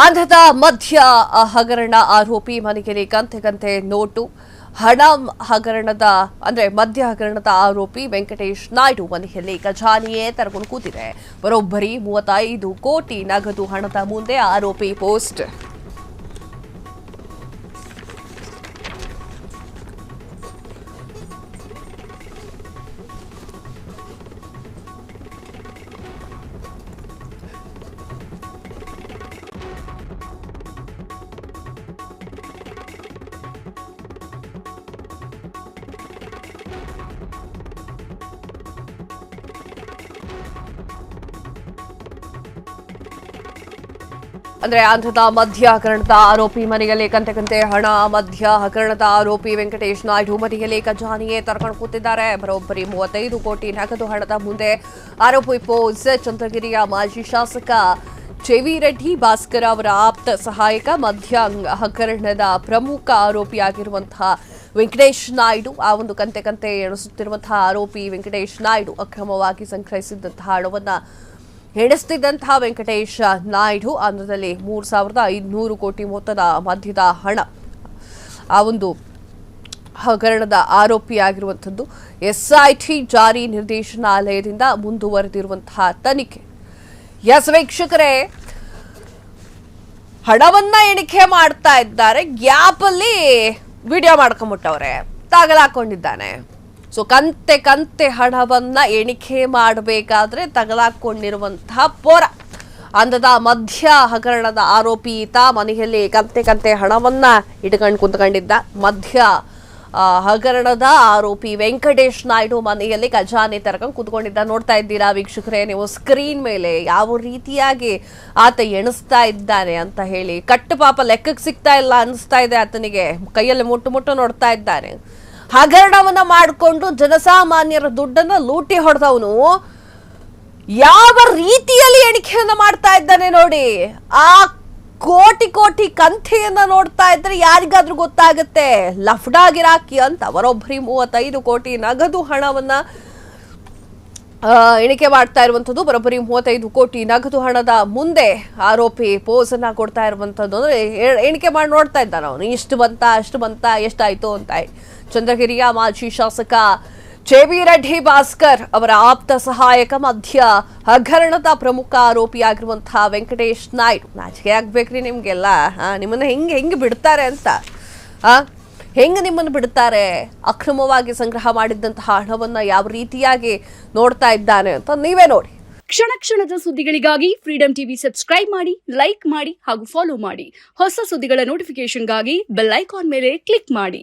ಆಂಧ್ರದ ಮಧ್ಯ ಹಗರಣ ಆರೋಪಿ ಮನೆಗೆ ಕಂತೆ ನೋಟು ಹಣ ಹಗರಣದ ಮಧ್ಯ ಹಗರಣದ ಆರೋಪಿ ವೆಂಕಟೇಶ್ ನಾಯ್ಡು ಮನೆಯಲ್ಲಿ ಖಜಾನೆಯೇ ತೆರೆದುಕೊಂಡು ಕೂತಿದೆ. ಬರೋಬ್ಬರಿ 35 ಕೋಟಿ ನಗದು ಹಣದ ಮುಂದೆ ಆರೋಪಿ ಪೋಸ್ಟ್. ಆಂಧ್ರದ ಮಧ್ಯ ಹಗರಣದ ಆರೋಪಿ ಮನೆಯಲ್ಲಿ ಕಂತೆ ಹಣ ಮಧ್ಯ ಹಗರಣದ ಆರೋಪಿ ವೆಂಕಟೇಶ್ ನಾಯ್ಡು ಮನೆಯಲ್ಲಿ ಖಜಾನೆಯೇ ತೆರೆದುಕೊಂಡು ಕೂತಿದ್ದಾರೆ. ಬರೋಬ್ಬರಿ 35 ಕೋಟಿ ನಗದು ಹಣದ ಮುಂದೆ ಆರೋಪಿ ಪೋಸ್. ಚಂದ್ರಗಿರಿಯ ಮಾಜಿ ಶಾಸಕ ಜೆವಿ ರೆಡ್ಡಿ ಭಾಸ್ಕರ್ ಅವರ ಆಪ್ತ ಸಹಾಯಕ, ಮಧ್ಯ ಹಗರಣದ ಪ್ರಮುಖ ಆರೋಪಿಯಾಗಿರುವಂತಹ ವೆಂಕಟೇಶ್ ನಾಯ್ಡು. ಆ ಒಂದು ಕಂತೆ ಎಣಿಸುತ್ತಿರುವಂತಹ ಆರೋಪಿ ವೆಂಕಟೇಶ್ ನಾಯ್ಡು ಅಕ್ರಮವಾಗಿ ಸಂಗ್ರಹಿಸಿದಂತಹ ಹಣವನ್ನು ಎಣಿಸುತ್ತಿದ್ದಂತಹ ವೆಂಕಟೇಶ್ ನಾಯ್ಡು ಆಂಧ್ರದಲ್ಲಿ 3,500 ಕೋಟಿ ಮೊತ್ತದ ಮಧ್ಯದ ಹಣ ಆ ಒಂದು ಹಗರಣದ ಆರೋಪಿಯಾಗಿರುವಂಥದ್ದು. ಎಸ್ಐಟಿ ಜಾರಿ ನಿರ್ದೇಶನಾಲಯದಿಂದ ಮುಂದುವರೆದಿರುವಂತಹ ತನಿಖೆ. ವೀಕ್ಷಕರೇ, ಹಣವನ್ನ ಎಣಿಕೆ ಮಾಡ್ತಾ ಇದ್ದಾರೆ, ಗ್ಯಾಪ್ ಅಲ್ಲಿ ವಿಡಿಯೋ ಮಾಡ್ಕೊಂಡ್ಬಿಟ್ಟವ್ರೆ, ತಗಲಾಕೊಂಡಿದ್ದಾನೆ. ಸೊ ಕಂತೆ ಹಣವನ್ನ ಎಣಿಕೆ ಮಾಡಬೇಕಾದ್ರೆ ತಗಲಾಕೊಂಡಿರುವಂತಹ ಪೋರ. ಆಂಧ್ರದ ಮಧ್ಯ ಹಗರಣದ ಆರೋಪಿ ಈತ ಮನೆಯಲ್ಲಿ ಕಂತೆ ಹಣವನ್ನ ಇಟ್ಕೊಂಡು ಕುಂತ್ಕೊಂಡಿದ್ದ. ಮಧ್ಯ ಹಗರಣದ ಆರೋಪಿ ವೆಂಕಟೇಶ್ ನಾಯ್ಡು ಮನೆಯಲ್ಲಿ ಖಜಾನೆ ತೆರೆಕೊಂಡು ಕೂತ್ಕೊಂಡಿದ್ದ. ನೋಡ್ತಾ ಇದ್ದೀರಾ ವೀಕ್ಷಕರೇ ನೀವು ಸ್ಕ್ರೀನ್ ಮೇಲೆ ಯಾವ ರೀತಿಯಾಗಿ ಆತ ಎಣಿಸ್ತಾ ಇದ್ದಾನೆ ಅಂತ ಹೇಳಿ. ಕಟ್ಟು ಪಾಪ ಲೆಕ್ಕಕ್ಕೆ ಸಿಗ್ತಾ ಇಲ್ಲ ಅನಿಸ್ತಾ ಇದೆ ಆತನಿಗೆ. ಕೈಯಲ್ಲಿ ಮುಟ್ಟು ನೋಡ್ತಾ ಇದ್ದಾನೆ. ಹಗರಣವನ್ನ ಮಾಡಿಕೊಂಡು ಜನಸಾಮಾನ್ಯರ ದುಡ್ಡನ್ನ ಲೂಟಿ ಹೊಡೆದವನು ಯಾವ ರೀತಿಯಲ್ಲಿ ಎಣಿಕೆಯನ್ನ ಮಾಡ್ತಾ ಇದ್ದಾನೆ ನೋಡಿ. ಆ ಕೋಟಿ ಕಂತೆಯನ್ನ ನೋಡ್ತಾ ಇದ್ರೆ ಯಾರಿಗಾದ್ರೂ ಗೊತ್ತಾಗುತ್ತೆ ಲಫ್ಡಾ ಗಿರಾಕಿ ಅಂತ. ಬರೋಬ್ಬರಿ 35 ಕೋಟಿ ನಗದು ಹಣವನ್ನ ಎಣಿಕೆ ಮಾಡ್ತಾ ಇರುವಂತದ್ದು. ಬರೋಬ್ಬರಿ 35 ಕೋಟಿ ನಗದು ಹಣದ ಮುಂದೆ ಆರೋಪಿ ಪೋಸ್ ಅನ್ನ ಕೊಡ್ತಾ ಇರುವಂತದ್ದು. ಅಂದ್ರೆ ಎಣಿಕೆ ಮಾಡಿ ನೋಡ್ತಾ ಇದ್ದಾನ ಅವನು, ಇಷ್ಟು ಬಂತ ಎಷ್ಟಾಯ್ತು ಅಂತ. ಚಂದ್ರಗಿರಿಯ ಮಾಜಿ ಶಾಸಕ ಜೆವಿ ರೆಡ್ಡಿ ಭಾಸ್ಕರ್ ಅವರ ಆಪ್ತ ಸಹಾಯಕ, ಮಧ್ಯ ಹಗರಣದ ಪ್ರಮುಖ ಆರೋಪಿಯಾಗಿರುವಂತಹ ವೆಂಕಟೇಶ್ ನಾಯ್ಡು. ನಾಚಿಕೆ ಆಗ್ಬೇಕ್ರಿ ನಿಮ್ಗೆಲ್ಲ. ನಿಮ್ಮನ್ನ ಹೆಂಗೆ ಬಿಡ್ತಾರೆ ಅಂತ. ಹೆಂಗೆ ನಿಮ್ಮನ್ನು ಬಿಡ್ತಾರೆ? ಅಕ್ರಮವಾಗಿ ಸಂಗ್ರಹ ಮಾಡಿದ್ದಂತಹ ಹಣವನ್ನ ಯಾವ ರೀತಿಯಾಗಿ ನೋಡ್ತಾ ಇದ್ದಾನೆ ಅಂತ ನೀವೇ ನೋಡಿ. ಕ್ಷಣದ ಸುದ್ದಿಗಳಿಗಾಗಿ ಫ್ರೀಡಂ ಟಿವಿ ಸಬ್ಸ್ಕ್ರೈಬ್ ಮಾಡಿ, ಲೈಕ್ ಮಾಡಿ ಹಾಗೂ ಫಾಲೋ ಮಾಡಿ. ಹೊಸ ಸುದ್ದಿಗಳ ನೋಟಿಫಿಕೇಶನ್ಗಾಗಿ ಬೆಲ್ ಐಕಾನ್ ಮೇಲೆ ಕ್ಲಿಕ್ ಮಾಡಿ.